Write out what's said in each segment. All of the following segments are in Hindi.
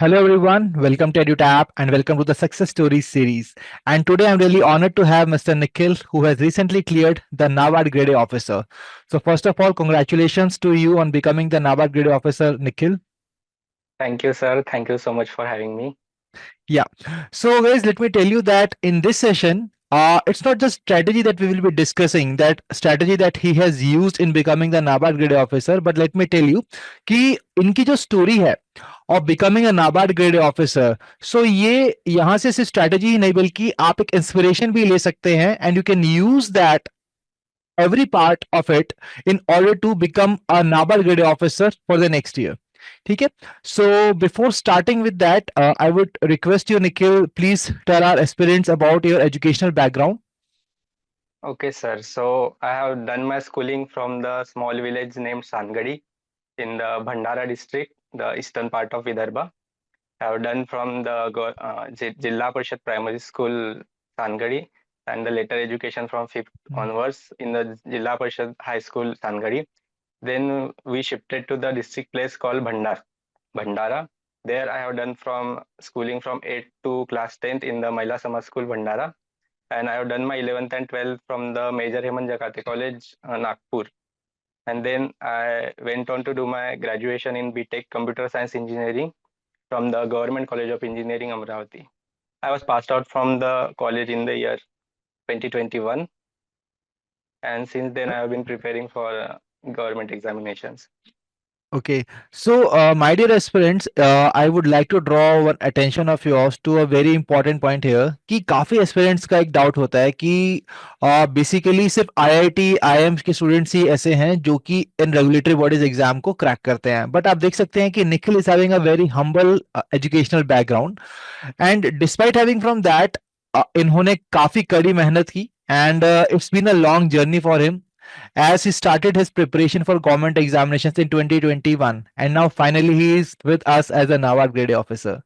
Hello everyone, welcome to EduTap and welcome to the Success Stories series. And today I'm really honored to have Mr. Nikhil who has recently cleared the NABARD Grade A officer. So first of all, congratulations to you on becoming the NABARD Grade A officer, Nikhil. Thank you, sir. Thank you so much for having me. Yeah. So, guys, let me tell you that in this session, it's not just strategy that we will be discussing, that strategy that he has used in becoming the NABARD grade officer, but let me tell you कि इनकी जो स्टोरी है of becoming a NABARD grade officer, so ये यहाँ से सिर्फ strategy ही नहीं बल्कि आप एक inspiration भी ले सकते हैं and you can use that every part of it in order to become a NABARD grade officer for the next year. ठीक है. So before starting with that, I would request you, Nikhil, please tell our aspirants about your educational background. Okay, sir. So I have done my schooling from the small village named Sangadi in the Bhandara district, the eastern part of Vidarbha. I have done from the Jilla Parishad Primary School, Sangadi, and the later education from fifth Mm. onwards in the Jilla Parishad High School, Sangadi. Then we shifted to the district place called Bhandara. There I have done from schooling from 8th to class 10th in the Mahila Samaj School, Bhandara. And I have done my 11th and 12th from the Major Hemant Jakate College, Nagpur. And then I went on to do my graduation in BTech Computer Science Engineering from the Government College of Engineering, Amravati. I was passed out from the college in the year 2021, and since then I have been preparing for government examinations. Okay, so my dear aspirants, I would like to draw one attention of yours to a very important point here कि काफी aspirants का एक doubt होता है कि basically सिर्फ IIT IIMs के students ही ऐसे हैं जो कि इन regulatory bodies exam को crack करते हैं, but आप देख सकते हैं कि Nikhil is having a very humble educational background and despite having from that इन्होंने काफी कड़ी मेहनत की and it's been a long journey for him as he started his preparation for government examinations in 2021 and now finally he is with us as a NABARD grade officer.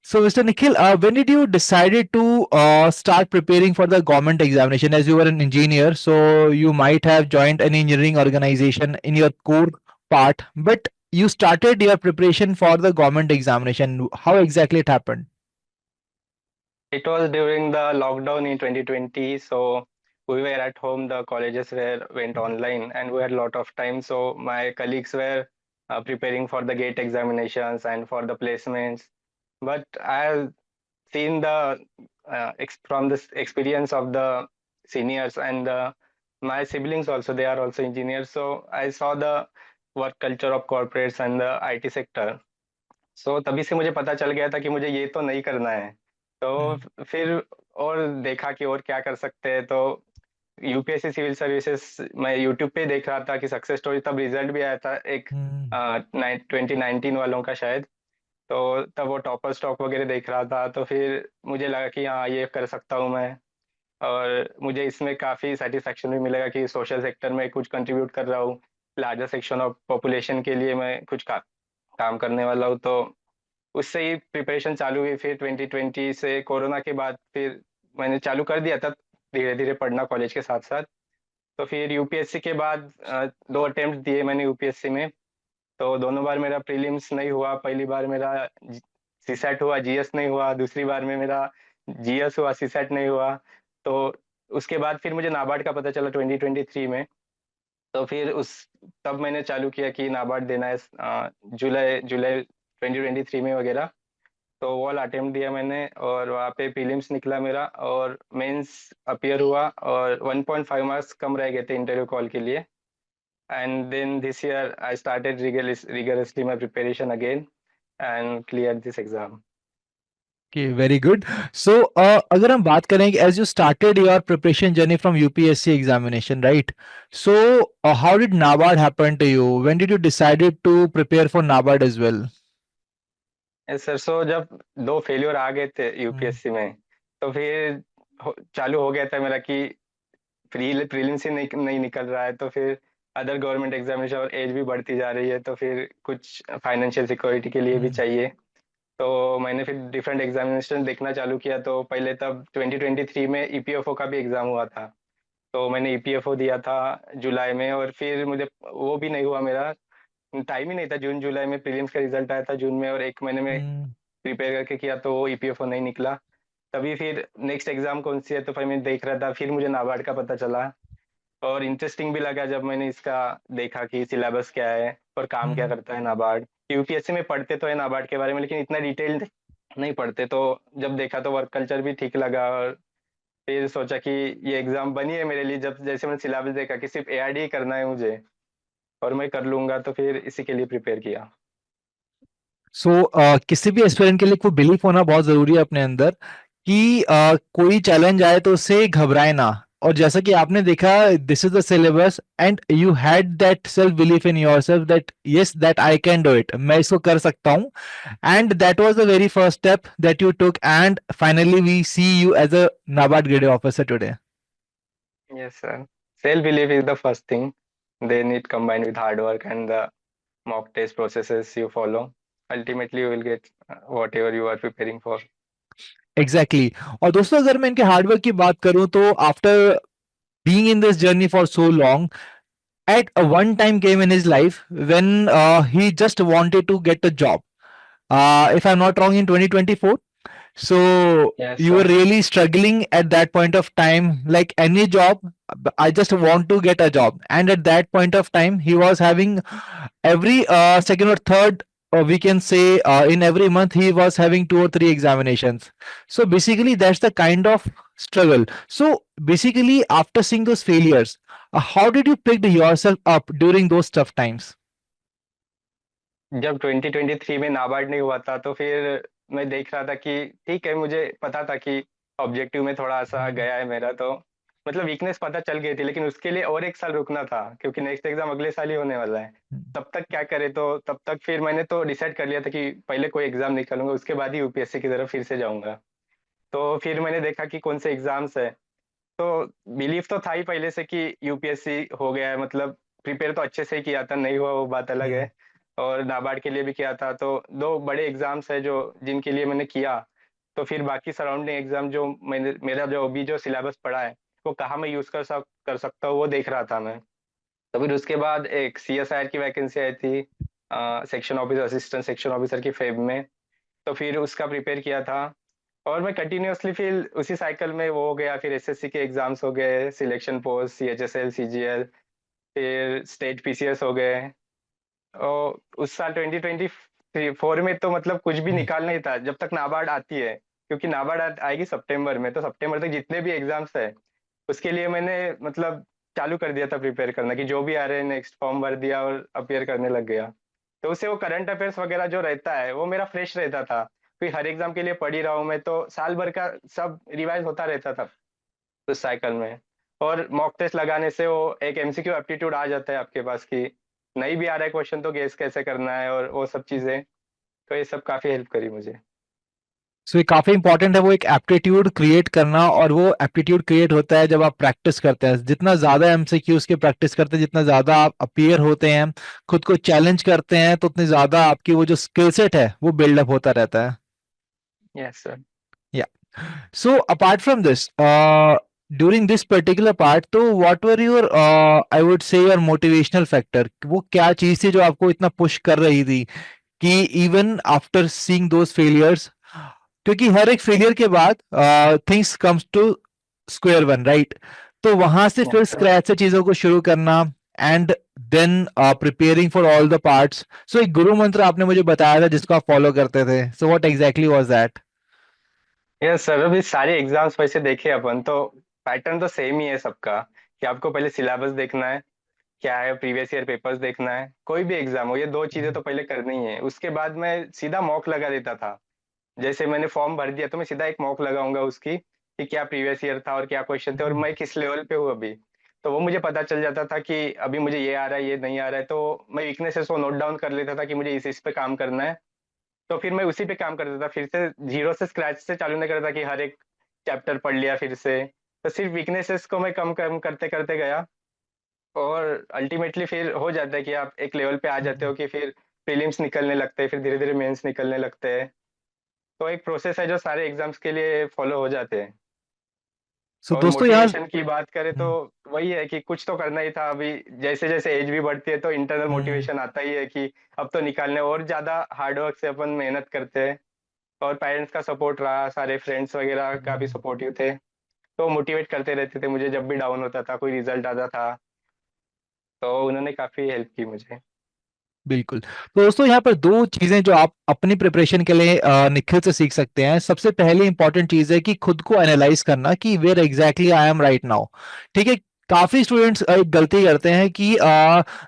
So Mr. Nikhil, when did you decided to start preparing for the government examination? As you were an engineer, so you might have joined an engineering organization in your core part, but you started your preparation for the government examination. How exactly it happened? It was during the lockdown in 2020, so we were at home. The colleges were went online, and we had a lot of time. So my colleagues were preparing for the gate examinations and for the placements. But I have seen the from this experience of the seniors and my siblings also. They are also engineers, so I saw the work culture of corporates and the IT sector. सो तभी से मुझे पता चल गया था कि मुझे ये तो नहीं करना है। तो Mm, फिर और देखा कि और क्या कर सकते हैं, तो यूपीएससी सिविल सर्विसेज मैं यूट्यूब पे देख रहा था कि सक्सेस स्टोरी, तब रिजल्ट भी आया था एक mm, 2019 वालों का शायद। तो तब वो टॉपर स्टॉक वगैरह देख रहा था, तो फिर मुझे लगा कि हाँ ये कर सकता हूँ मैं। और मुझे इसमें काफ़ी सेटिस्फेक्शन भी मिलेगा कि सोशल सेक्टर में कुछ कंट्रीब्यूट कर रहा हूँ, लार्जर सेक्शन ऑफ पॉपुलेशन के लिए मैं कुछ काम करने वाला हूँ। तो उससे ही प्रिपरेशन चालू हुई। फिर 2020 से कोरोना के बाद फिर मैंने चालू कर दिया था धीरे धीरे पढ़ना कॉलेज के साथ साथ। तो फिर यूपीएससी के बाद 2 अटेम्प्ट दिए मैंने यूपीएससी में। तो दोनों बार मेरा प्रीलिम्स नहीं हुआ। पहली बार मेरा सीसेट हुआ, जीएस नहीं हुआ। दूसरी बार में मेरा जीएस हुआ, सीसेट नहीं हुआ। तो उसके बाद फिर मुझे नाबार्ड का पता चला 2023 में। तो फिर उस तब मैंने चालू किया कि नाबार्ड देना है जुलाई जुलाई 2023 में वगैरह। तो वो वाला अटेम्प्ट दिया मैंने और वहाँ पे प्रीलिम्स निकला मेरा और मेंस अपीयर हुआ और 1.5 मार्क्स कम रह गए थे इंटरव्यू कॉल के लिए। And then this year I started rigorously my preparation again and cleared this exam. Okay, very good. So, अगर हम बात करें कि as you started your preparation journey from UPSC examination, right? So, how did NABARD happen to you? When did you decided to prepare for NABARD as well? Yes sir. So जब दो फेल्योर आ गए थे Mm, यूपीएससी में, तो फिर चालू हो गया था मेरा कि प्रीलिम्स ही नहीं निकल रहा है। तो फिर अदर गवर्नमेंट एग्जामिनेशन और एज भी बढ़ती जा रही है, तो फिर कुछ फाइनेंशियल सिक्योरिटी के लिए भी mm, चाहिए। तो मैंने फिर डिफरेंट एग्जामिनेशन देखना चालू किया। तो पहले तब 2023 में ईपीएफओ का भी एग्जाम हुआ था। तो मैंने ईपीएफओ दिया था जुलाई में, और फिर मुझे वो भी नहीं हुआ मेरा। टाइम ही नहीं था। जून जुलाई में प्रीलिम्स का रिजल्ट आया था जून में, और 1 महीने में हम्म। प्रिपेयर करके किया तो वो ईपीएफओ नहीं निकला। तभी फिर नेक्स्ट एग्जाम कौन सी है तो फिर मैं देख रहा था, फिर मुझे नाबार्ड का पता चला। और इंटरेस्टिंग भी लगा जब मैंने इसका देखा कि सिलेबस क्या है और काम क्या हम्म। करता है नाबार्ड। यूपीएससी में पढ़ते तो है नाबार्ड के बारे में, लेकिन इतना डिटेल नहीं पढ़ते। तो जब देखा तो वर्क कल्चर भी ठीक लगा, और फिर सोचा कि ये एग्जाम बनी है मेरे लिए। जब जैसे मैंने सिलेबस देखा कि सिर्फ एआरडी ही करना है मुझे और मैं कर लूंगा, तो फिर इसी के लिए प्रिपेयर किया। सो किसी भी एस्पिरेंट के लिए वो बिलीफ होना बहुत जरूरी है अपने अंदर कि कोई चैलेंज आए तो उससे घबराए ना। और जैसा कि आपने देखा, this is the syllabus and you had that self belief in yourself that yes that I can do it, मैं इसको कर सकता हूँ। And that was the very first step that you took and finally we see you as a NABARD grade officer today. Yes, sir. Self-belief is the first thing. Then it combined with hard work and the mock test processes you follow. Ultimately, you will get whatever you are preparing for. Exactly exactly. और दोस्तों अगर मैं इनके हार्डवर्क की बात करूं तो after being in this journey for so long, at a one time came in his life when he just wanted to get a job, if I'm not wrong, in 2024. So Yes, you were sir. really struggling at that point of time, like any job. I just want to get a job, and at that point of time he was having every second or third, or we can say in every month he was having 2 or 3 examinations. So basically that's the kind of struggle. So basically after seeing those failures, how did you pick yourself up during those tough times? जब 2023 में नाबार्ड नहीं हुआ था तो फिर मैं देख रहा था कि ठीक है, मुझे पता था कि ऑब्जेक्टिव में थोड़ा सा हम्म। गया है मेरा, तो मतलब वीकनेस पता चल गई थी। लेकिन उसके लिए और 1 साल रुकना था क्योंकि नेक्स्ट एग्जाम अगले साल ही होने वाला है। तब तक क्या करे, तो तब तक फिर मैंने तो डिसाइड कर लिया था कि पहले कोई एग्जाम निकालूंगा, उसके बाद ही यूपीएससी की तरफ फिर से जाऊंगा। तो फिर मैंने देखा कि कौन से एग्जाम्स है। तो बिलीफ तो था ही पहले से कि यूपीएससी हो गया है, मतलब प्रिपेयर तो अच्छे से ही किया था, नहीं हुआ वो बात अलग हम्म। है। और नाबार्ड के लिए भी किया था, तो 2 बड़े एग्जाम्स है जो जिनके लिए मैंने किया। तो फिर बाकी सराउंडिंग एग्जाम जो मैंने, मेरा जो अभी जो सिलेबस पढ़ा है वो कहाँ मैं यूज कर सकता हूँ वो देख रहा था मैं। तो फिर उसके बाद एक सीएसआईआर की वैकेंसी आई थी, section officer, assistant section officer की फेब में। तो फिर उसका प्रिपेयर किया था। और मैं कंटिन्यूअसली फिर उसी साइकिल में वो हो गया। फिर एसएससी के एग्जाम्स हो गए, सिलेक्शन पोस्ट, सीएचएसएल, सीजीएल, फिर स्टेट पीसीएस हो गए। और उस साल 2024 में तो मतलब कुछ भी निकालना ही था जब तक नाबार्ड आती है, क्योंकि नाबार्ड आएगी सितंबर में। तो सितंबर तक जितने भी एग्जाम्स है उसके लिए मैंने मतलब चालू कर दिया था प्रिपेयर करना, कि जो भी आ रहे हैं नेक्स्ट फॉर्म भर दिया और अपियर करने लग गया। तो उससे वो करंट अफेयर्स वगैरह जो रहता है वो मेरा फ्रेश रहता था। फिर हर एग्जाम के लिए पढ़ ही रहा हूँ मैं, तो साल भर का सब रिवाइज होता रहता था उस साइकिल में। और मॉक टेस्ट लगाने से वो एक एमसीक्यू एप्टीट्यूड आ जाता है आपके पास, कि नहीं भी आ रहा है क्वेश्चन तो गेस कैसे करना है और वो सब चीजें। तो ये सब काफी हेल्प करी मुझे। सो ये काफी इंपॉर्टेंट है वो एक एप्टीट्यूड क्रिएट करना, और वो एप्टीट्यूड क्रिएट होता है जब आप प्रैक्टिस करते हैं। जितना ज्यादा एमसीक्यूज की प्रैक्टिस करते हैं, जितना ज्यादा आप अपीयर होते हैं, खुद को चैलेंज करते हैं, तो उतनी ज्यादा आपकी वो जो स्किल सेट है वो बिल्डअप होता रहता है। Yes sir. या so apart from this, during this particular part, तो what were your, I would say your motivational factor, वो क्या चीज थी जो आपको इतना पुश कर रही थी कि even after seeing those failures, क्योंकि हर एक फेलियर के बाद things comes to square one, right? तो वहां से फिर यस सर। स्क्रैच से चीजों को शुरू करना, and then preparing for all the parts. So एक गुरु मंत्र आपने मुझे बताया था जिसको आप फॉलो करते थे, so what exactly was that? Yes sir, अभी सारे एग्जाम्स वैसे देखे अपन तो पैटर्न तो सेम ही है सबका, कि आपको पहले सिलेबस देखना है, क्या है प्रीवियस ईयर पेपर्स देखना है। कोई भी एग्जाम हो ये 2 चीजें तो पहले करनी ही है। उसके बाद मैं सीधा मॉक लगा देता था। जैसे मैंने फॉर्म भर दिया तो मैं सीधा एक मॉक लगाऊंगा उसकी, कि क्या प्रीवियस ईयर था और क्या क्वेश्चन थे और मैं किस लेवल पे हूँ अभी। तो वो मुझे पता चल जाता था कि अभी मुझे ये आ रहा है, ये नहीं आ रहा है। तो मैं वीकनेसेस को नोट डाउन कर लेता था कि मुझे इस पे काम करना है। तो फिर मैं उसी पे काम करता था, फिर से जीरो से स्क्रैच से चालू नहीं करता कि हर एक चैप्टर पढ़ लिया फिर से। तो सिर्फ वीकनेसेस को मैं कम कम करते करते गया। और अल्टीमेटली फिर हो जाता है कि आप एक लेवल पे आ जाते हो कि फिर प्रीलिम्स निकलने लगते हैं, फिर धीरे धीरे मेंस निकलने लगते हैं। तो एक प्रोसेस है जो सारे एग्जाम्स के लिए फॉलो हो जाते हैं। सो और दोस्तों यहाँ, मोटिवेशन की बात करें तो वही है कि कुछ तो करना ही था। अभी जैसे जैसे एज भी बढ़ती है तो इंटरनल हम्म। मोटिवेशन आता ही है कि अब तो निकालने, और ज्यादा हार्डवर्क से अपन मेहनत करते हैं। और पेरेंट्स का सपोर्ट रहा, सारे फ्रेंड्स वगैरह का भी हम्म। सपोर्टिव थे, तो मोटिवेट करते रहते थे मुझे जब भी डाउन होता था, कोई रिजल्ट आता था, तो उन्होंने काफी हेल्प की मुझे। बिल्कुल। तो दोस्तों यहाँ पर दो चीजें जो आप अपनी प्रिपरेशन के लिए निखिल से सीख सकते हैं। सबसे पहली इंपॉर्टेंट चीज है कि खुद को एनालाइज करना कि where exactly I am right now. ठीक है। काफी स्टूडेंट्स एक गलती करते हैं कि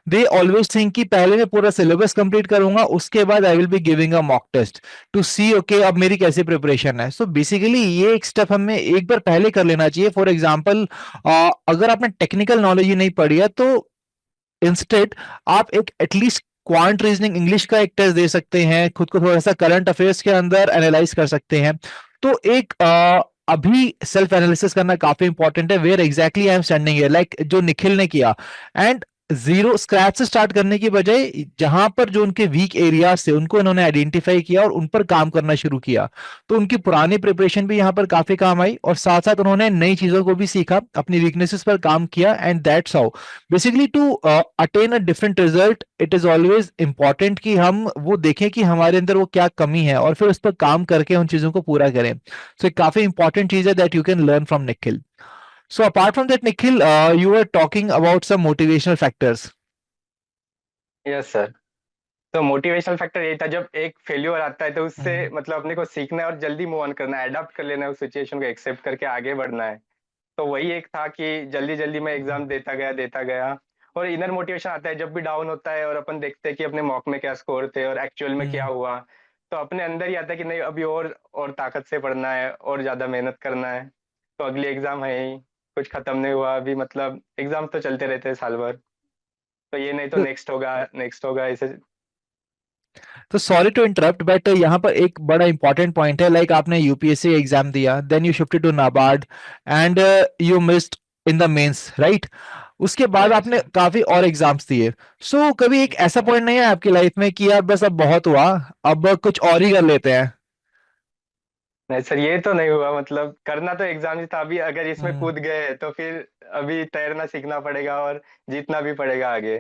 दे ऑलवेज थिंक कि पहले मैं पूरा सिलेबस कंप्लीट करूंगा, उसके बाद I will be giving a mock test to see okay अब मेरी कैसी प्रिपरेशन है। सो बेसिकली ये एक स्टेप हमें एक बार पहले कर लेना चाहिए। फॉर एग्जाम्पल, अगर आपने टेक्निकल नॉलेज ही नहीं पढ़ी है तो इंस्टेड आप एक एटलीस्ट क्वांट रीजनिंग इंग्लिश का एक टेस्ट दे सकते हैं, खुद को थोड़ा सा करंट अफेयर्स के अंदर एनालाइज कर सकते हैं। तो एक अभी सेल्फ एनालिसिस करना काफी इंपॉर्टेंट है, where exactly I am standing here, like जो निखिल ने किया। एंड जीरो स्क्रैच से स्टार्ट करने की बजाय जहां पर जो उनके वीक एरियाज थे उनको इन्होंने आइडेंटिफाई किया और उन पर काम करना शुरू किया। तो उनकी पुरानी प्रिपरेशन भी यहाँ पर काफी काम आई और साथ साथ उन्होंने नई चीजों को भी सीखा, अपनी वीकनेसेस पर काम किया। And that's how basically to attain a different result it is always important कि हम वो देखें कि हमारे अंदर वो क्या कमी है और फिर उस पर काम करके उन चीजों को पूरा करें। सो एक काफी इंपॉर्टेंट चीज है that you can learn from Nikhil. So apart from that Nikhil, you are talking about some motivational factors. Yes sir. तो मोटिवेशनल फैक्टर यही था, जब एक फेल्योर आता है तो उससे मतलब अपने को सीखना है और जल्दी मूव ऑन करना है, अडॉप्ट कर लेना है, उस सिचुएशन को एक्सेप्ट करके आगे बढ़ना है। तो वही एक था कि जल्दी जल्दी मैं एग्जाम देता गया। और इनर मोटिवेशन आता है जब भी डाउन होता है और अपन देखते हैं कि अपने मॉक में क्या स्कोर थे और एक्चुअल में क्या हुआ, तो अपने अंदर ही आता है कि नहीं अभी और ताकत से पढ़ना है और ज्यादा मेहनत करना है। तो अगली एग्जाम है ही, कुछ खत्म नहीं हुआ अभी, मतलब एग्जाम तो चलते रहते हैं साल भर, तो ये नहीं तो नेक्स्ट होगा ऐसे। तो सॉरी टू इंटरप्ट बट यहाँ पर एक बड़ा इंपॉर्टेंट पॉइंट है, लाइक आपने यूपीएससी एग्जाम दिया, then you shifted to NABARD and you missed in the mains, right? उसके बाद राइट आपने सर। काफी और एग्जाम्स दिए। सो कभी एक ऐसा पॉइंट नहीं है आपकी लाइफ में कि यार बस अब बहुत हुआ, अब कुछ और ही कर लेते हैं? नहीं सर, ये तो नहीं हुआ, मतलब करना तो एग्जाम ही था। अभी अगर इसमें हम्म। कूद गए तो फिर अभी तैरना सीखना पड़ेगा और जीतना भी पड़ेगा आगे।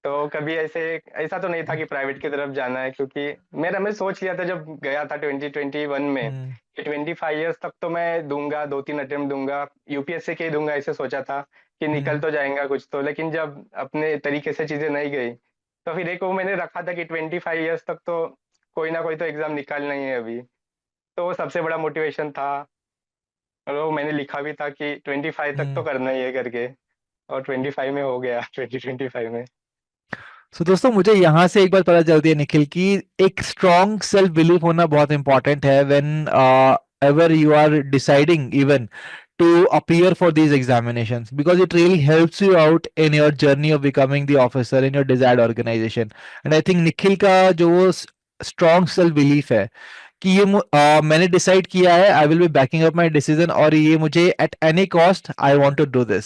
तो कभी ऐसे ऐसा तो नहीं था कि प्राइवेट की तरफ जाना है, क्योंकि मैं सोच लिया था जब गया था 2021 में हम्म। कि 25 ईयर्स तक तो मैं दूंगा, 2-3 अटेम्प्ट दूंगा, यूपीएससी के ही दूंगा, ऐसे सोचा था कि निकल हम्म। तो जाएगा कुछ तो। लेकिन जब अपने तरीके से चीजें नहीं गई, तो फिर एक वो मैंने रखा था कि 25 ईयर्स तक तो कोई ना कोई तो एग्जाम निकालना ही है अभी। तो वो सबसे बड़ा मोटिवेशन था। और वो मैंने लिखा भी था कि 25 तक तो हम्म। करना ही है करके, और 25 में हो गया 2025 में। सो दोस्तों मुझे यहाँ से एक बात पता चलती है निखिल कि एक स्ट्रॉन्ग सेल्फ बिलीफ होना बहुत इंपॉर्टेंट है whenever you are deciding even to appear for these examinations, because it really helps you out in your journey of becoming the officer in your desired organization. And I think Nikhil का जो वो strong self belief है कि ये मैंने डिसाइड किया है, I will be backing up my decision और ये मुझे at any cost I want to do this.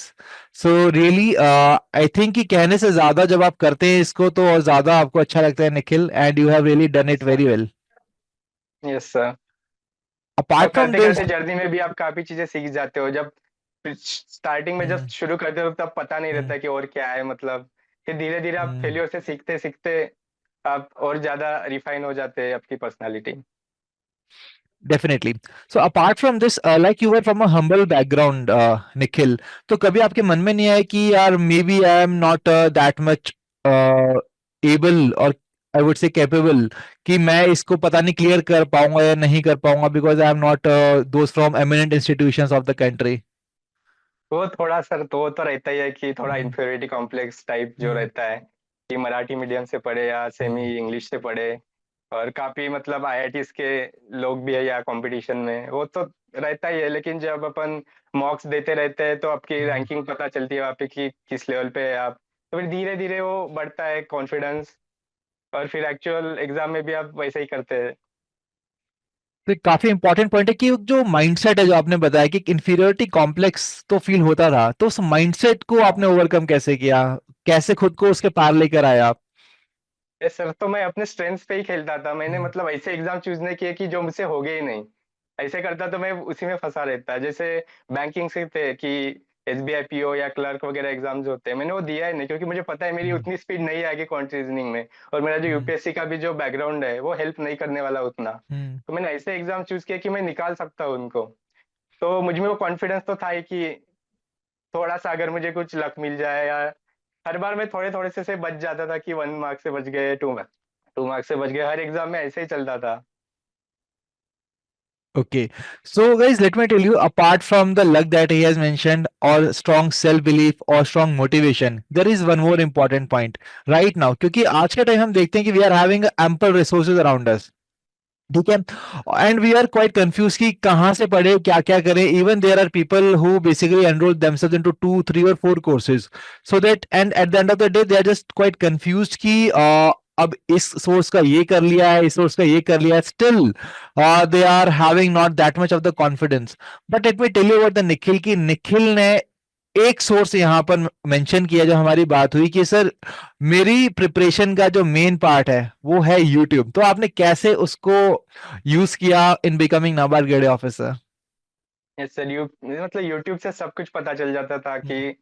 So really I think कि कहने से ज्यादा जब आप करते हैं इसको तो और ज्यादा आपको अच्छा लगता है Nikhil, and you have really done it very well. Yes sir. और अपार्ट फ्रॉम करते दिस। करते जर्नी में भी आप काफी चीजें सीख जाते हो। जब स्टार्टिंग में जब हम्म। शुरू करते हो तब पता नहीं हम्म। रहता कि और क्या है, मतलब फिर धीरे धीरे आप हम्म। फेलियर से सीखते सीखते आप और ज्यादा रिफाइन हो जाते हैं आपकी personality. Definitely. So apart from this, like you were from a humble background Nikhil, तो कभी आपके मन में नहीं आया कि यार maybe I am not that much able और आई वुड से कैपेबल कि मैं इसको पता नहीं क्लियर कर पाऊंगा या नहीं कर पाऊंगा, because I am not those from eminent institutions of the country? वो थोड़ा सर तो वो तो रहता ही है कि थोड़ा हम्म। इंफीरियरिटी कॉम्प्लेक्स टाइप जो हम्म। रहता है, कि मराठी मीडियम से पढ़े या सेमी हम्म। इंग्लिश से पढ़े, और काफी मतलब आईआईटीज के लोग भी है या कंपटीशन में, वो तो रहता ही है। लेकिन जब अपन मॉक्स देते रहते हैं तो आपकी हम्म। रैंकिंग पता चलती है वहाँ पे कि किस लेवल पे है आप, तो फिर धीरे धीरे वो बढ़ता है कॉन्फिडेंस, और फिर एक्चुअल एग्जाम में भी आप वैसे ही करते हैं। तो एक काफी इंपॉर्टेंट पॉइंट है कि जो माइंडसेट है जो आपने बताया कि इंफीरियोरिटी कॉम्प्लेक्स तो फील होता था, तो उस माइंडसेट को आपने ओवरकम कैसे किया, कैसे खुद को उसके पार लेकर आए आप? ये सर, तो मैं अपने स्ट्रेंथ्स पे ही खेलता था। मैंने हम्म। मतलब ऐसे एग्जाम चूज नहीं किए कि जो मुझसे हो गए ही नहीं, ऐसे करता तो मैं उसी में फंसा रहता। जैसे बैंकिंग से थे कि एसबीआई पीओ या क्लर्क वगैरह एग्जाम्स होते हैं, मैंने वो दिया ही नहीं, क्योंकि मुझे पता है मेरी हम्म। उतनी स्पीड नहीं आएगी क्वांट रीजनिंग में, और मेरा जो हम्म। यूपीएससी का भी जो बैकग्राउंड है वो हेल्प नहीं करने वाला उतना। हम्म। तो मैंने ऐसे एग्जाम चूज किया कि मैं निकाल सकता हूँ उनको। तो मुझ में वो कॉन्फिडेंस तो था ही कि थोड़ा सा अगर मुझे कुछ लक मिल जाए, या हर बार मैं थोड़े थोड़े से बच जाता था कि 1 मार्क से बच गए, 2 मार्क से बच गए, हर एग्जाम में ऐसे ही चलता था। Okay, so guys, let me tell you, apart from the luck that he has mentioned, or strong self-belief or strong motivation, there is one more important point right now. क्योंकि आज के टाइम हम देखते हैं कि we are having ample resources around us. ठीक है, and we are quite confuse कि कहाँ से पढ़े, क्या क्या करें. Even there are people who basically enrol themselves into 2, 3 और 4 courses, so that and at the end of the day they are just quite confused कि अब इस सोर्स का ये कर लिया है, इस सोर्स का ये कर लिया है, still they are having not that much of the confidence. But let me tell you about the Nikhil की निखिल ने एक सोर्स यहाँ पर मेंशन किया जो हमारी बात हुई कि सर मेरी प्रिपरेशन का जो मेन पार्ट है वो है यूट्यूब. तो आपने कैसे उसको यूज किया in becoming NABARD grade officer? Yes sir, you मतलब यूट्यूब से सब कुछ पता चल जाता था कि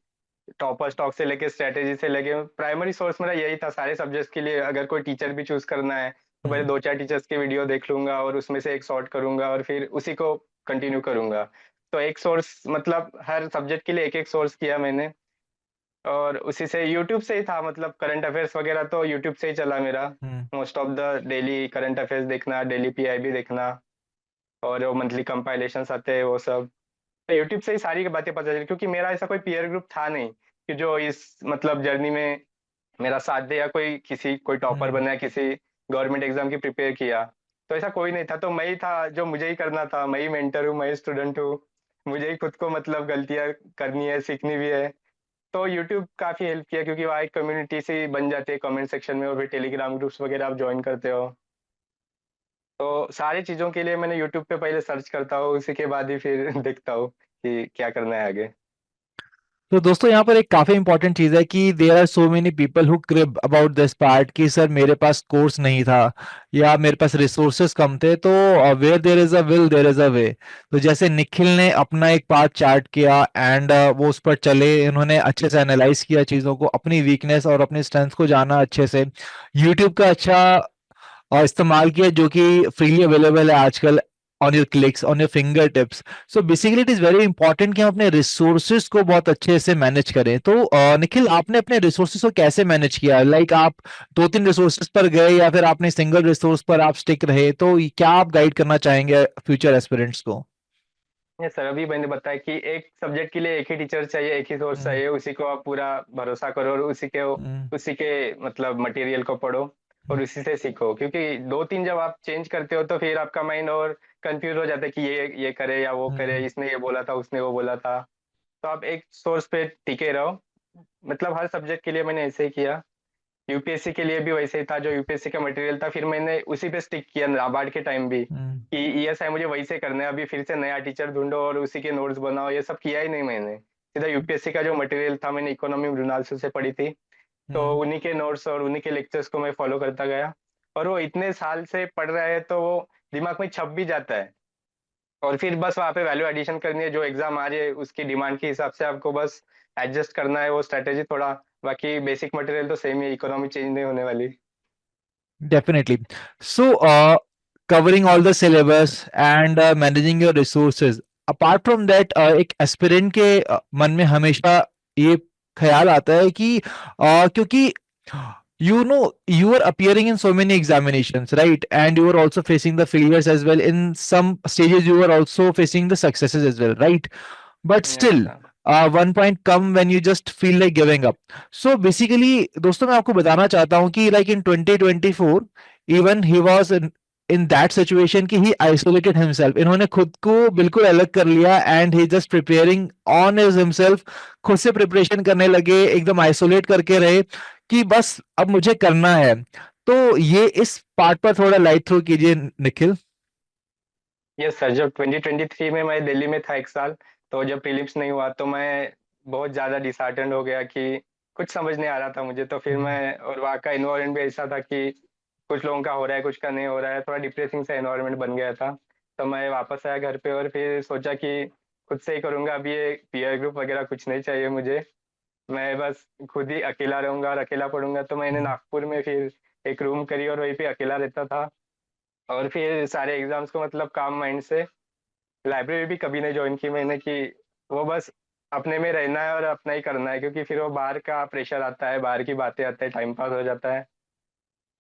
टॉपर स्टॉक से लेके स्ट्रेटेजी से लेके प्राइमरी सोर्स मेरा यही था सारे सब्जेक्ट्स के लिए। अगर कोई टीचर भी चूज करना है तो पहले 2 4 टीचर्स की वीडियो देख लूंगा और उसमें से एक सॉर्ट करूंगा और फिर उसी को कंटिन्यू करूंगा। तो एक सोर्स मतलब हर सब्जेक्ट के लिए एक एक सोर्स किया मैंने, और उसी से यूट्यूब से ही था, मतलब करंट अफेयर्स वगैरह तो यूट्यूब से ही चला मेरा। Most of the daily current affairs देखना, डेली पीआईबी देखना, और वो मंथली कंपाइलेशंस आते हैं वो सब, तो यूट्यूब से ही सारी बातें पता चली। क्योंकि मेरा ऐसा कोई पीयर ग्रुप था नहीं कि जो इस मतलब जर्नी में मेरा साथ दे, या कोई टॉपर बना है, किसी गवर्नमेंट एग्जाम की प्रिपेयर किया, तो ऐसा कोई नहीं था। तो मैं ही था जो मुझे ही करना था, मैं ही मेंटर हूँ, मैं ही स्टूडेंट हूँ, मुझे ही खुद को मतलब गलतियां करनी है, सीखनी भी है। तो यूट्यूब काफी हेल्प किया, क्योंकि वहाँ एक कम्युनिटी सी बन जाती है कमेंट सेक्शन में, और फिर टेलीग्राम ग्रुप्स वगैरह आप ज्वाइन करते हो। तो सारी चीजों के लिए मैंने यूट्यूब पे पहले सर्च करता हूँ, उसी के बाद ही फिर देखता हूँ कि क्या करना है आगे। तो दोस्तों यहाँ पर एक काफी इंपॉर्टेंट चीज है कि there are so many people who crib about this part कि सर मेरे पास कोर्स नहीं था या मेरे पास रिसोर्सेस कम थे. तो where there is a will there is a way. तो जैसे निखिल ने अपना एक पार्ट चार्ट किया एंड वो उस पर चले, इन्होंने अच्छे से एनालाइज किया चीजों को, अपनी वीकनेस और अपनी स्ट्रेंथ को जाना अच्छे से, यूट्यूब का अच्छा और इस्तेमाल किया जो कि फ्रीली अवेलेबल है आजकल on your clicks on your finger tips. So basically it is very important कि हम अपने रिसोर्सेज को बहुत अच्छे से मैनेज करें. तो निखिल, आपने अपने रिसोर्सेज को कैसे मैनेज किया? लाइक आप 2 3 रिसोर्सेज पर गए या फिर आपने सिंगल रिसोर्स पर आप स्टिक रहे? तो क्या आप गाइड करना चाहेंगे फ्यूचर एस्पिरेंट्स को? ये सर अभी मैंने बताया कि एक सब्जेक्ट के लिए एक ही टीचर चाहिए, एक ही सोर्स हम्म. चाहिए, उसी को आप पूरा भरोसा करो और हम्म. उसी के मतलब मटेरियल को पढ़ो और उसी से सीखो। क्योंकि 2 3 जब आप चेंज करते हो तो फिर आपका माइंड और कंफ्यूज हो जाता है कि ये करे या वो करे, हम्म. इसने ये बोला था, उसने वो बोला था। तो आप एक सोर्स पे टिके रहो। मतलब हर सब्जेक्ट के लिए मैंने ऐसे ही किया। यूपीएससी के लिए भी वैसे ही था, जो यूपीएससी का मटेरियल था फिर मैंने उसी पे स्टिक किया नाबार्ड के टाइम भी, हम्म. कि ईएस है मुझे वही से करना है। अभी फिर से नया टीचर ढूंढो और उसी के नोट्स बनाओ, ये सब किया ही नहीं मैंने। सीधा यूपीएससी का जो मटेरियल था, मैंने इकोनॉमी मृणाल से पढ़ी थी, तो हम्म. उन्हीं के नोट्स और उन्हीं के लेक्चर्स को मैं फॉलो करता गया। और वो इतने साल से पढ़ रहा है तो वो दिमाग में छप भी जाता है। और फिर बस वहाँ पे वैल्यू एडिशन करनी है, जो एग्जाम आ रही है उसकी डिमांड के हिसाब से आपको बस एडजस्ट करना है वो स्ट्रेटेजी थोड़ा। बाकी बेसिक मटेरियल तो सेम ही, इकोनॉमी चेंज नहीं होने वाली। Definitely. So, covering all the syllabus and managing your resources. Apart from that, एक एस्पिरेंट के मन में हमेशा ये ख्याल आता है कि क्योंकि you are appearing in so many examinations, right? And you are also facing the failures as well. In some stages, you are also facing the successes as well, right? But yes still, sir. one point come when you just feel like giving up. So basically, दोस्तों मैं आपको बताना चाहता हूँ कि like in 2024, even he was in that situation कि he isolated himself. इन्होंने खुद को बिल्कुल अलग कर लिया and he just preparing on his himself. खुद से प्रिपरेशन करने लगे, एकदम आइसोलेट करके रहे कि बस अब मुझे करना है. तो ये इस पार्ट पर थोड़ा लाइट थ्रो कीजिए निखिल. यस सर, जब 2023 में मैं दिल्ली में था 1 साल, तो जब प्रीलिम्स नहीं हुआ तो मैं बहुत ज़्यादा डिसहार्टेंड हो गया कि कुछ समझ नहीं आ रहा था मुझे। तो फिर हम्म. मैं, और वहाँ का इन्वायरमेंट भी ऐसा था कि कुछ लोगों का हो रहा है, कुछ का नहीं हो रहा है, थोड़ा डिप्रेसिंग सा इन्वायरमेंट बन गया था। तो मैं वापस आया घर पे और फिर सोचा कि खुद से ही करूंगा। अभी ये पीयर ग्रुप वगैरह कुछ नहीं चाहिए मुझे। मैं बस खुद ही अकेला रहूंगा और अकेला पढ़ूंगा। तो मैंने हम्म, नागपुर में फिर एक रूम करी और वहीं पे अकेला रहता था। और फिर सारे एग्जाम्स को मतलब काम माइंड से, लाइब्रेरी भी कभी नहीं ज्वाइन की मैंने, कि वो बस अपने में रहना है और अपना ही करना है, क्योंकि फिर वो बाहर का प्रेशर आता है, बाहर की बातें आते हैं, टाइम पास हो जाता है।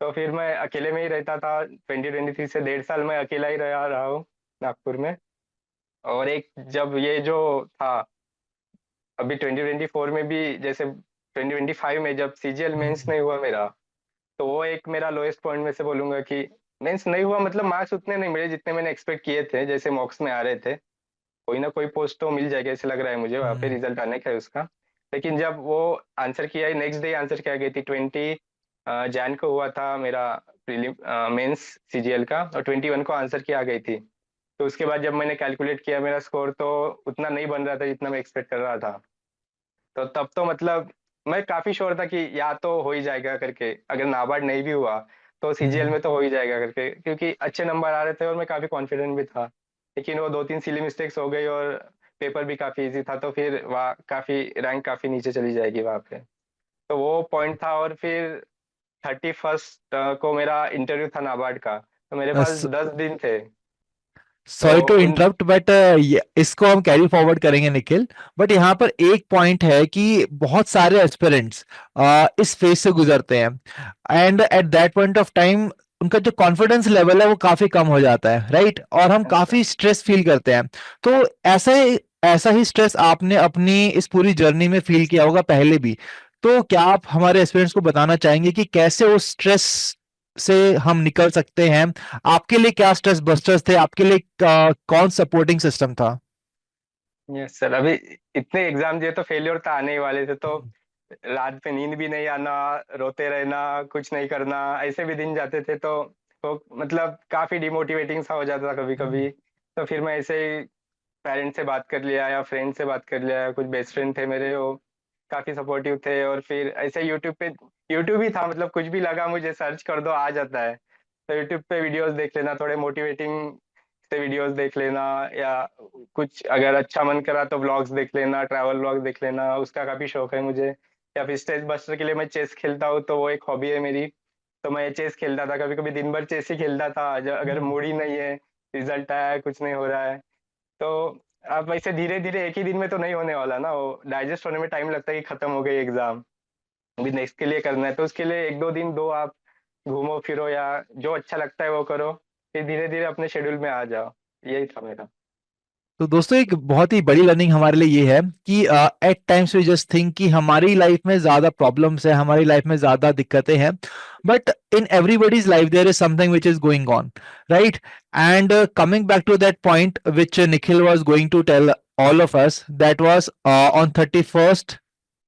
तो फिर मैं अकेले में ही रहता था। 2023 से 1.5 साल मैं अकेला ही रहा हूँ नागपुर में। और एक जब ये जो था, अभी 2024 में भी, जैसे 2025 में जब सीजीएल मेंस हम्म, नहीं हुआ मेरा, तो वो एक मेरा लोएस्ट पॉइंट में से बोलूंगा कि मेंस नहीं हुआ, मतलब मार्क्स उतने नहीं मिले जितने मैंने एक्सपेक्ट किए थे, जैसे मॉक्स में आ रहे थे। कोई ना कोई पोस्ट तो मिल जाएगा ऐसे लग रहा है मुझे, वहाँ पे हम्म, रिजल्ट आने का है उसका। लेकिन जब वो आंसर किया, नेक्स्ट डे आंसर किया गई थी, 20 जैन को हुआ था मेरा प्रीलिम मेंस सीजीएल का, और 21 को आंसर किया गई थी। तो उसके बाद जब मैंने कैलकुलेट किया मेरा स्कोर, तो उतना नहीं बन रहा था जितना मैं एक्सपेक्ट कर रहा था। तो तब तो मतलब मैं काफी श्योर था कि या तो हो ही जाएगा करके, अगर नाबार्ड नहीं भी हुआ तो सीजीएल हम्म, में तो हो ही जाएगा करके, क्योंकि अच्छे नंबर आ रहे थे और मैं काफी कॉन्फिडेंट भी था। लेकिन वो 2-3 सिली मिस्टेक्स हो गई और पेपर भी काफी इजी था, तो फिर वहाँ काफी रैंक काफी नीचे चली जाएगी वहाँ पे। तो वो पॉइंट था। और फिर 31st को मेरा इंटरव्यू था नाबार्ड का, तो मेरे पास हम्म। 10 दिन थे। तो सॉरी टू उन इंटरप्ट बट इसको हम कैरी फॉरवर्ड करेंगे निखिल। बट यहाँ पर एक पॉइंट है कि बहुत सारे एस्पिरेंट्स इस फेज से गुजरते हैं and at that point of time उनका जो कॉन्फिडेंस लेवल है वो काफी कम हो जाता है, राइट? और हम काफी स्ट्रेस फील करते हैं। तो ऐसा ही स्ट्रेस आपने अपनी इस पूरी जर्नी में फील किया होगा पहले भी। तो क्या आप हमारे एस्पिरेंट्स को बताना चाहेंगे कि कैसे उस स्ट्रेस से हम निकल सकते हैं? आपके लिए क्या स्ट्रेस बस्टर्स थे? आपके लिए कौन सपोर्टिंग सिस्टम था? यस सर, अभी इतने एग्जाम दिए तो फेलियर तो आने ही वाले थे। तो रात पे नींद भी नहीं आना, रोते रहना, कुछ नहीं करना, ऐसे भी दिन जाते थे। तो मतलब काफी डिमोटिवेटिंग सा हो जाता था कभी हम्म, कभी। तो फिर मैं ऐसे ही पेरेंट्स से बात कर लिया या फ्रेंड से बात कर लिया, कुछ बेस्ट फ्रेंड थे मेरे, वो काफी सपोर्टिव थे। और फिर ऐसे यूट्यूब ही था, मतलब कुछ भी लगा मुझे सर्च कर दो आ जाता है। तो यूट्यूब पे वीडियोस देख लेना, थोड़े मोटिवेटिंग से वीडियोस देख लेना, या कुछ अगर अच्छा मन करा तो व्लॉग्स देख लेना, ट्रैवल व्लॉग्स देख लेना, उसका काफी शौक है मुझे। या फिर स्ट्रेस बस्टर के लिए मैं चेस खेलता हूँ, तो वो एक हॉबी है मेरी। तो मैं चेस खेलता था, कभी कभी दिन भर चेस ही खेलता था, अगर हम्म। मूड ही नहीं है, रिजल्ट आया है, कुछ नहीं हो रहा है। तो अब ऐसे धीरे धीरे एक ही दिन में तो नहीं होने वाला ना, वो डाइजेस्ट होने में टाइम लगता है कि खत्म हो गई एग्जाम, अभी नेक्स्ट के लिए करना है। तो उसके लिए 1-2 दिन दो आप, घूमो फिरो या जो अच्छा लगता है वो करो, फिर धीरे धीरे अपने शेड्यूल में आ जाओ। यही था मेरा। तो दोस्तों एक बहुत ही बड़ी लर्निंग हमारे लिए ये है कि at times we just think कि हमारी लाइफ में ज्यादा प्रॉब्लम्स है, हमारी लाइफ में ज्यादा दिक्कतें हैं। But in everybody's life there is something which is going on, right? And coming back to that point which Nikhil was going to tell all of us, that was on 31st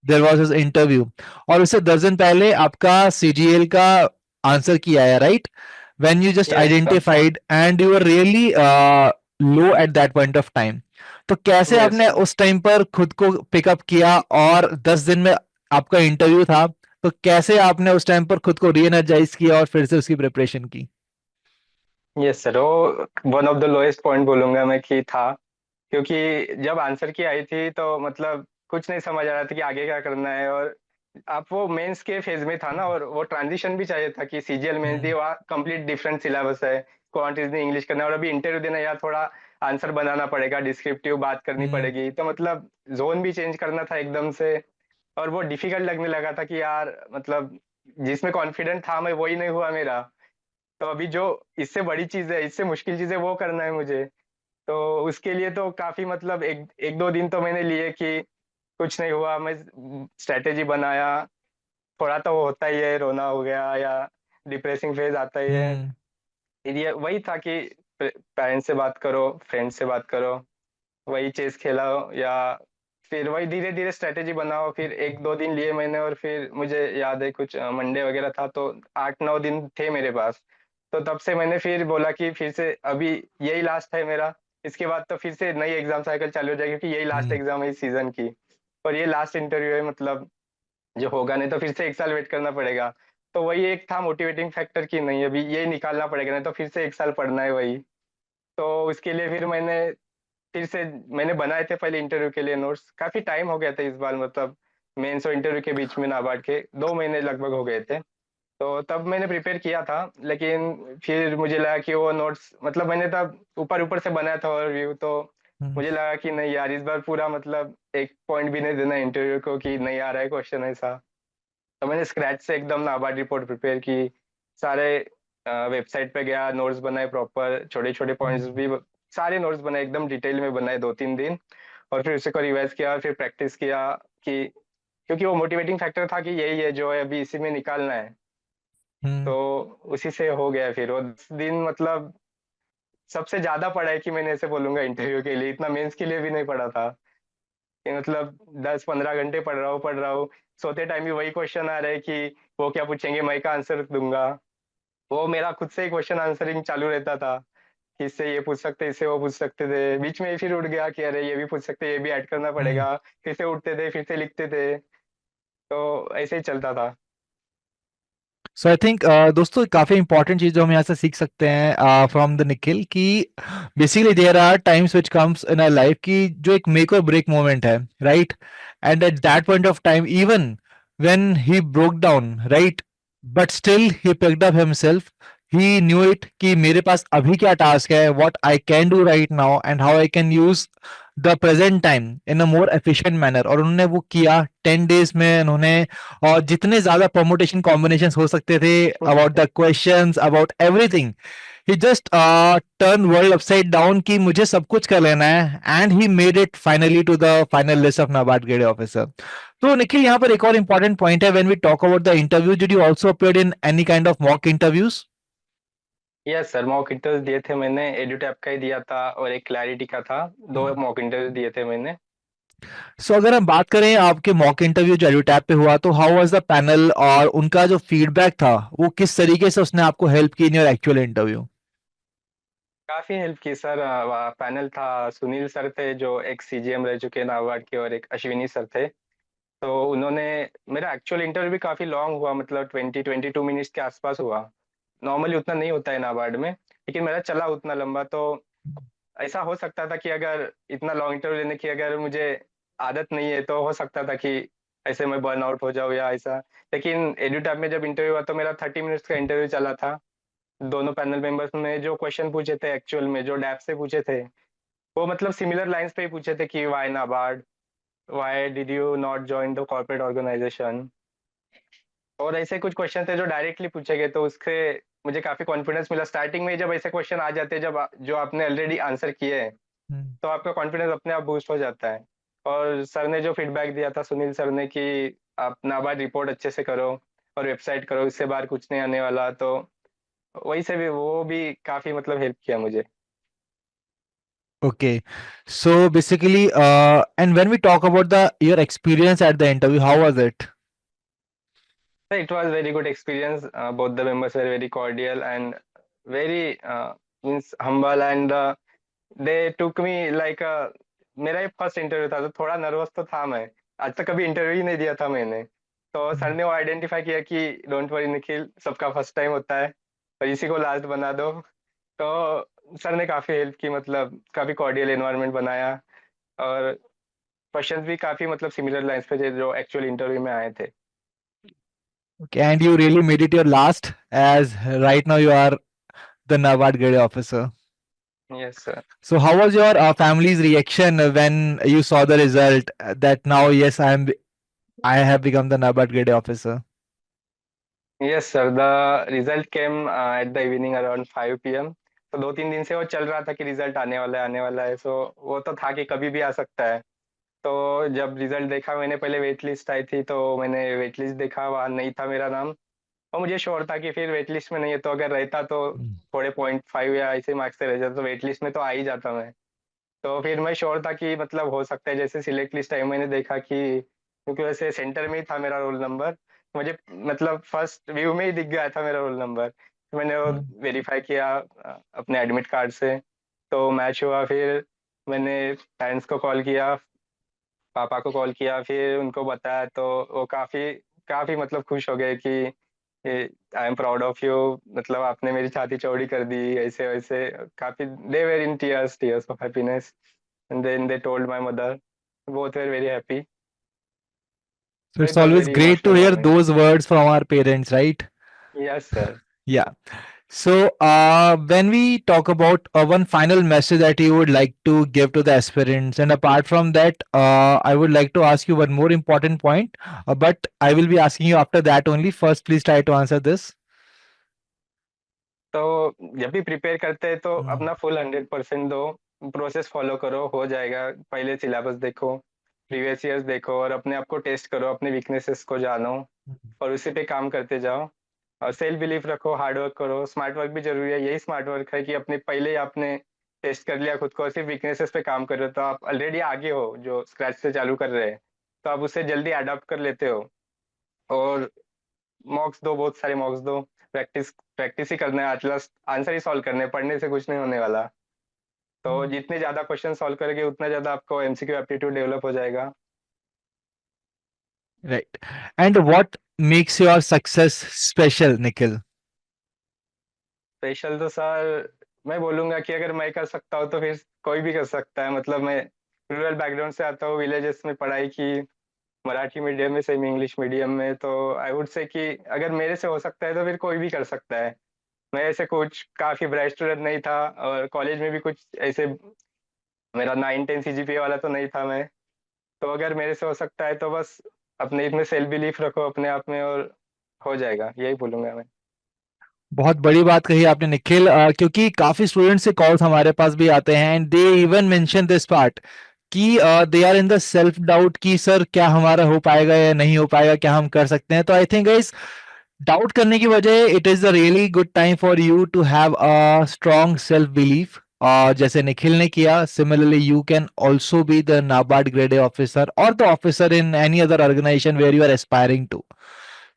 there was his interview. और उससे 10 दिन पहले आपका सीजीएल का आंसर किया है, right? When you just yes sir. Identified and you are really low at that point of time. तो कैसे यस आपने सर। उस टाइम पर खुद को पिकअप किया? और 10 दिन में आपका इंटरव्यू था, तो कैसे आपने उस टाइम पर खुद को री एनर्जाइज किया और फिर से उसकी प्रिपरेशन की? यस सर, वो one of the lowest point बोलूंगा मैं कि था। क्योंकि जब आंसर की आई थी तो मतलब कुछ नहीं समझ आ रहा था कि आगे क्या करना है। और आप वो मेंस के फेज में था ना, और वो ट्रांजिशन भी चाहिए था कि सीजीएल मेंस हम्म, दिए, वहाँ कंप्लीट डिफरेंट सिलेबस है, क्वांट रीजनिंग इंग्लिश करना है, और अभी इंटरव्यू देना, या थोड़ा आंसर बनाना पड़ेगा, डिस्क्रिप्टिव बात करनी हम्म, पड़ेगी, तो मतलब जोन भी चेंज करना था एकदम से। और वो डिफिकल्ट लगने लगा था कि यार मतलब जिसमें कॉन्फिडेंट था मैं, वही नहीं हुआ मेरा। तो अभी जो इससे बड़ी चीज है, इससे मुश्किल चीज है, वो करना है मुझे। तो उसके लिए तो काफी मतलब एक एक दो दिन तो मैंने लिए कि कुछ नहीं हुआ, मैं स्ट्रेटेजी बनाया। थोड़ा तो वो होता ही है, रोना हो गया या डिप्रेसिंग फेज आता ही है। हम्म, फिर ये वही था कि पेरेंट्स से बात करो, फ्रेंड से बात करो, वही चेस खेला, या फिर वही धीरे धीरे स्ट्रेटेजी बनाओ। फिर 1-2 दिन लिए मैंने, और फिर मुझे याद है कुछ मंडे वगैरह था, तो 8-9 दिन थे मेरे पास। तो तब से मैंने फिर बोला कि फिर से अभी यही लास्ट है मेरा, इसके बाद तो फिर से नई एग्जाम साइकिल चालू हो जाएगी, क्योंकि यही लास्ट हम्म। एग्जाम है इस सीजन की। और ये लास्ट इंटरव्यू है, मतलब जो होगा नहीं तो फिर से 1 साल वेट करना पड़ेगा। तो वही एक था मोटिवेटिंग फैक्टर कि नहीं, अभी ये निकालना पड़ेगा, नहीं तो फिर से 1 साल पढ़ना है वही। तो उसके लिए फिर मैंने फिर से मैंने बनाए थे पहले इंटरव्यू के लिए नोट्स, काफी टाइम हो गया था इस बार, मतलब मेंस और इंटरव्यू के बीच में नाबार्ड के 2 महीने लगभग हो गए थे। तो तब मैंने प्रिपेयर किया था, लेकिन फिर मुझे लगा कि वो नोट्स, मतलब मैंने तब ऊपर ऊपर से बनाया था ओवरव्यू, तो हम्म। मुझे लगा कि नहीं यार, इस बार पूरा मतलब एक पॉइंट भी नहीं देना इंटरव्यू को कि नहीं आ रहा है क्वेश्चन ऐसा। तो मैंने स्क्रैच से एकदम नाबार्ड रिपोर्ट प्रिपेयर की, सारे वेबसाइट पे गया, नोट्स बनाए प्रॉपर, छोटे छोटे पॉइंट्स हम्म। भी, सारे नोट्स बनाए एकदम डिटेल में बनाए 2-3 दिन। और फिर उसे को रिवाइज किया और फिर प्रैक्टिस किया कि, क्योंकि वो मोटिवेटिंग फैक्टर था कि यही है जो है अभी इसी में निकालना है। हम्म। तो उसी से हो गया फिर वो 10 दिन, मतलब सबसे ज्यादा पढ़ाई की मैंने ऐसे बोलूंगा इंटरव्यू के लिए, इतना मेंस के लिए भी नहीं पढ़ा था कि मतलब 10-15 घंटे पढ़ रहा हूँ, सोते टाइम भी वही क्वेश्चन आ रहा है कि वो क्या पूछेंगे मैं का आंसर दूंगा। वो मेरा खुद से ही क्वेश्चन आंसरिंग चालू रहता था कि इससे ये पूछ सकते, इससे वो पूछ सकते थे, बीच में ही फिर उठ गया कि अरे ये भी पूछ सकते, ये भी ऐड करना हम्म। पड़ेगा, फिर से उठते थे, फिर से लिखते थे। तो ऐसे ही चलता था। सो आई थिंक दोस्तों काफी इंपॉर्टेंट चीज जो हम यहाँ से सीख सकते हैं फ्रॉम द निखिल कि basically there are times which comes in our life की जो एक मेक और ब्रेक मोमेंट है, right? And at that point of time even when he broke down, right, but still he picked up himself, he knew it कि मेरे पास अभी क्या टास्क है, what I can do right now and how I can use the present time in a more efficient manner, और उन्होंने वो किया 10 डेज में। उन्होंने और जितने ज्यादा परमुटेशन कॉम्बिनेशन हो सकते थे about the questions about everything, he just turn world upside down कि मुझे सब कुछ कर लेना है, and he made it finally to the final list of NABARD grade officer. तो निखिल यहाँ पर एक और इंपॉर्टेंट पॉइंट है, when we talk about the interview, did you also appeared in any kind of mock interviews? Yes sir, mock interview दिए थे मैंने, एडुटैप का ही दिया था और एक क्लैरिटी का था। 2 मॉक इंटरव्यू दिए थे मैंने। सो अगर हम बात करें आपके मॉक इंटरव्यू जो एडुटैप पे हुआ, तो हाउ वाज द पैनल और उनका जो फीडबैक था वो किस तरीके से उसने आपको हेल्प की इन योर एक्चुअल इंटरव्यू? काफी हेल्प की सर। पैनल था, सुनील सर थे जो एक सीजीएम रह चुके हैं नाबार्ड के, और एक अश्विनी सर थे। तो उन्होंने, मेरा एक्चुअल इंटरव्यू भी काफी लॉन्ग हुआ, मतलब 20-22 मिनट्स के आसपास हुआ। नॉर्मली उतना नहीं होता है नाबार्ड में, लेकिन मेरा चला उतना लंबा। तो ऐसा हो सकता था कि अगर इतना लॉन्ग इंटरव्यू लेने की अगर मुझे आदत नहीं है, तो हो सकता था कि ऐसे मैं बर्न आउट हो जाऊँ या ऐसा। लेकिन एड्यूटैप में जब इंटरव्यू हुआ तो मेरा 30 मिनट्स का इंटरव्यू चला था। दोनों पैनल मेंबर्स ने जो क्वेश्चन पूछे थे, एक्चुअल में जो डैप से पूछे थे, वो मतलब सिमिलर लाइंस पे ही पूछे थे कि why NABARD, why did you not join the corporate organization. और ऐसे कुछ क्वेश्चन थे जो डायरेक्टली पूछे गए, तो उससे मुझे काफी कॉन्फिडेंस मिला स्टार्टिंग में। जब ऐसे क्वेश्चन आ जाते हैं, जो आपने ऑलरेडी आंसर किए हैं, हम्म। तो आपका कॉन्फिडेंस अपने आप बूस्ट हो जाता है। और सर ने जो फीडबैक दिया था, सुनील सर ने, कि आप नाबार्ड रिपोर्ट अच्छे से करो और वेबसाइट करो, इससे बाहर कुछ नहीं आने वाला, तो वही से भी वो भी काफी मतलब हेल्प किया मुझे। Okay, so basically, and when we talk about the your experience at the interview, how was it? It was very good experience. Both the members were very cordial and very means humble, and they took me like मेरा ये फर्स्ट इंटरव्यू था, तो थोड़ा नर्वस तो था मैं। आज तक कभी इंटरव्यू ही नहीं दिया था मैंने। तो सर Mm. ने वो आइडेंटिफाई किया कि डोंट वरी निखिल, सबका फर्स्ट टाइम होता है और इसी को लास्ट बना दो। तो सर ने काफी हेल्प की, मतलब काफी कॉर्डियल एनवायरनमेंट बनाया। और क्वेश्चंस भी काफी मतलब सिमिलर लाइंस पे थे जो एक्चुअल इंटरव्यू में आए थे। Okay, and you really made it your last, as right now you are the NABARD grade officer. Yes sir. So, how was your family's reaction when you saw the result that now, yes, I have become the NABARD grade officer? Yes sir, the result came at the evening around 5 PM। तो 2-3 दिन से वो चल रहा था कि रिजल्ट आने वाला है, आने वाला है। सो वो तो था कि कभी भी आ सकता है। तो जब रिजल्ट देखा मैंने, पहले वेट लिस्ट आई थी, तो मैंने वेट लिस्ट देखा, वहाँ नहीं था मेरा नाम। और मुझे श्योर था कि फिर वेट लिस्ट में नहीं है, तो अगर रहता तो Mm. थोड़े 0.5 या ऐसे मार्क्स से रह जाता, तो वेट लिस्ट में तो आ ही जाता मैं। तो फिर मैं श्योर था कि मतलब हो सकता है, जैसे सिलेक्ट लिस्ट आई मैंने देखा कि, क्योंकि वैसे सेंटर में ही था मेरा रोल नंबर, मुझे मतलब फर्स्ट व्यू में ही दिख गया था मेरा रोल नंबर। मैंने वो Mm. वेरीफाई किया अपने एडमिट कार्ड से, तो मैच हुआ। फिर मैंने पेरेंट्स को कॉल किया, पापा को कॉल किया, फिर उनको बताया, तो वो काफी काफी मतलब खुश हो गए कि I am proud of you, मतलब आपने मेरी छाती चौड़ी कर दी, ऐसे वैसे काफी। They were in tears, tears of happiness. and then they told my mother. Both were very happy. So So it's it was always very great to emotional hear moment. those words from our parents, right? Yes, sir. Yeah. So, when we talk about one final message that you would like to give to the aspirants, and apart from that, I would like to ask you one more important point, but I will be asking you after that only. First, please try to answer this. तो जब भी प्रिपेयर करते हैं तो Mm. अपना फुल 100% दो, प्रोसेस फॉलो करो, हो जाएगा। पहले सिलेबस देखो, प्रीवियस ईयर्स देखो और अपने आप को टेस्ट करो, अपने वीकनेसेस को जानो और उसी पे काम करते जाओ। और सेल्फ बिलीफ रखो, हार्ड वर्क करो, स्मार्ट वर्क भी ज़रूरी है। यही स्मार्ट वर्क है कि अपने पहले ही आपने टेस्ट कर लिया खुद को और सिर्फ वीकनेसेस पे काम कर रहे हो, तो आप ऑलरेडी आगे हो, जो स्क्रैच से चालू कर रहे हैं, तो आप उससे जल्दी अडॉप्ट कर लेते हो। और मॉक्स दो, बहुत सारे मॉक्स दो, प्रैक्टिस प्रैक्टिस ही करना है, एटलास्ट आंसर ही सॉल्व करने हैं, पढ़ने से कुछ नहीं होने वाला। तो जितने ज़्यादा क्वेश्चन सॉल्व करोगे उतना ज़्यादा आपको एमसीक्यू एप्टीट्यूड डेवलप हो जाएगा। Right. And what makes your success special, Nikhil? Special तो सर मैं बोलूँगा कि अगर मैं कर सकता हूँ तो फिर कोई भी कर सकता है। मतलब मैं रूरल बैकग्राउंड से आता हूँ, विलेजेस में पढ़ाई की, मराठी मीडियम में, सेमी इंग्लिश मीडियम में, तो आई वुड से कि अगर मेरे से हो सकता है तो फिर कोई भी कर सकता है। मैं ऐसे कुछ काफ़ी ब्राइट स्टूडेंट नहीं था और कॉलेज में भी कुछ ऐसे मेरा 9-10 सीजीपीए वाला तो नहीं था मैं। तो अगर मेरे से हो सकता है तो बस अपने इसमें सेल्फ बिलीफ रखो अपने आप में और हो जाएगा, यही बोलूँगा मैं। बहुत बड़ी बात कही आपने निखिल, क्योंकि काफी स्टूडेंट्स से कॉल्स हमारे पास भी आते हैं and they even mention this part कि they are in the self doubt कि सर क्या हमारा हो पाएगा या नहीं हो पाएगा, क्या हम कर सकते हैं। तो आई थिंक गाइस, डाउट करने की बजाय it is a really good time for you to have a strong self belief, जैसे निखिल ने किया। Similarly you can also be the NABARD grade A officer और the officer in any other organization where you are aspiring to.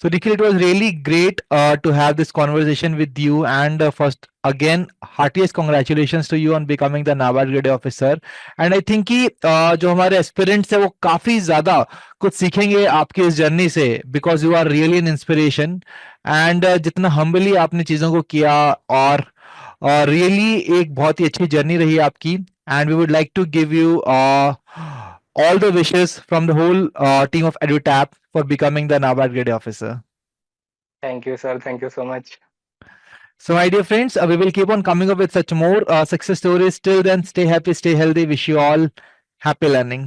So, Nikhil, it was really great to have this conversation with you. And first, again, heartiest congratulations to you on becoming the NABARD grade officer. And I think कि जो हमारे एस्पिरेंट्स है वो काफी ज्यादा कुछ सीखेंगे आपकी इस जर्नी से, because you are really an inspiration. And जितना हम्बली आपने चीजों को किया, और रियली एक बहुत ही अच्छी जर्नी रही आपकी। And we would like to give you all the wishes from the whole team of EduTap for becoming the NABARD grade officer. Thank you sir, thank you so much. So, my dear friends, we will keep on coming up with such more success stories. Till then, stay happy, stay healthy. Wish you all happy learning.